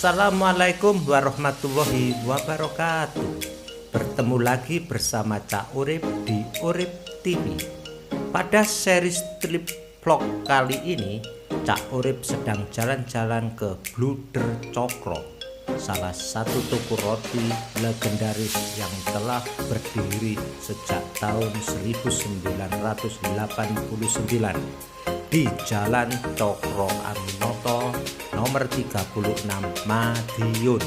Assalamualaikum warahmatullahi wabarakatuh. Bertemu lagi bersama Cak Urip di Urip TV. Pada seri strip vlog kali ini, Cak Urip sedang jalan-jalan ke Bluder Cokro, salah satu toko roti legendaris yang telah berdiri sejak tahun 1989 di Jalan Cokro Aminoto nomor 36 Madiun.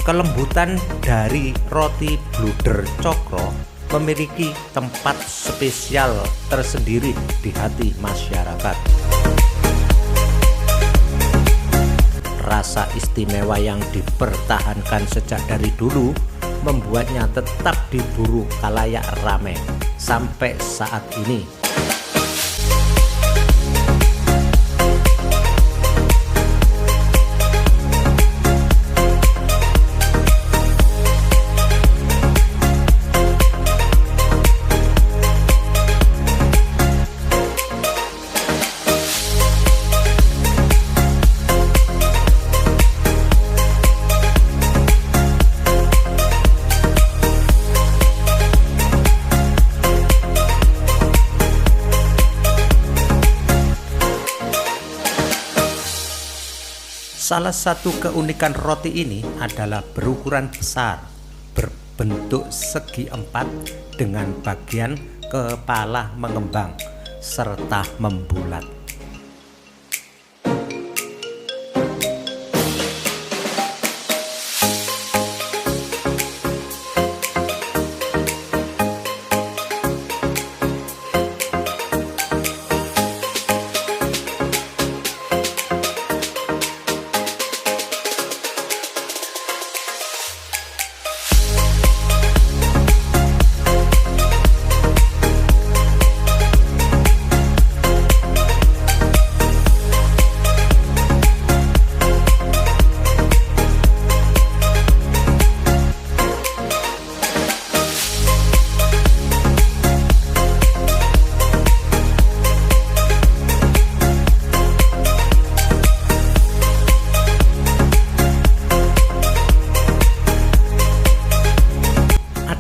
Kelembutan dari roti Bluder Cokro memiliki tempat spesial tersendiri di hati masyarakat. Rasa istimewa yang dipertahankan sejak dari dulu membuatnya tetap diburu khalayak ramai sampai saat ini. Salah satu keunikan roti ini adalah berukuran besar, berbentuk segi empat dengan bagian kepala mengembang serta membulat.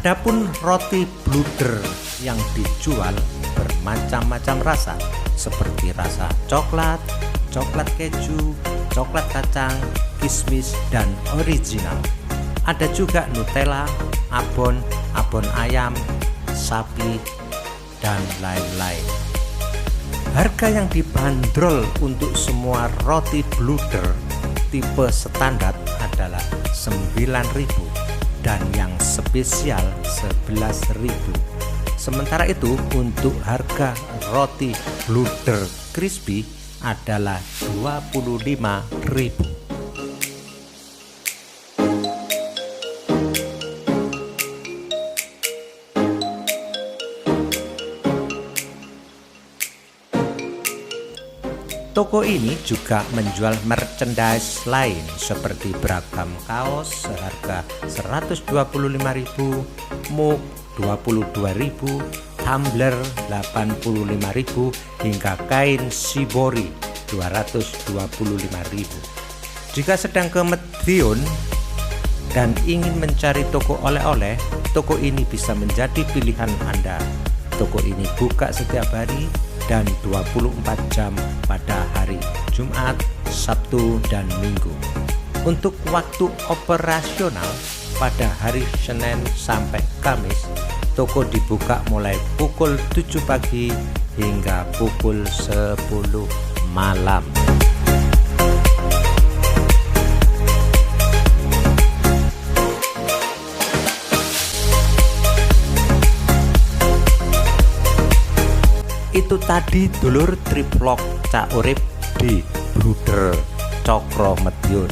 Adapun roti Bluder yang dijual bermacam-macam rasa, seperti rasa coklat, coklat keju, coklat kacang, kismis, dan original. Ada juga Nutella, abon, abon ayam, sapi, dan lain-lain. Harga yang dibanderol untuk semua roti Bluder tipe standar adalah 9.000 dan yang spesial 11.000. Sementara itu untuk harga roti Bluder crispy adalah 25.000. Toko ini juga menjual merchandise lain seperti beragam kaos seharga 125.000, mug 22.000, tumbler 85.000 hingga kain shibori 225.000. Jika sedang ke Madiun dan ingin mencari toko oleh-oleh, toko ini bisa menjadi pilihan Anda. Toko ini buka setiap hari dan 24 jam pada hari Jumat, Sabtu, dan Minggu. Untuk waktu operasional pada hari Senin sampai Kamis, toko dibuka mulai pukul 7 pagi hingga pukul 10 malam. Itu tadi dulur trip vlog Cak Urip di Bluder Cokro Madiun.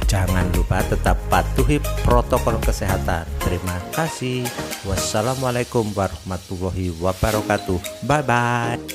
Jangan lupa tetap patuhi protokol kesehatan. Terima kasih. Wassalamualaikum warahmatullahi wabarakatuh. Bye bye.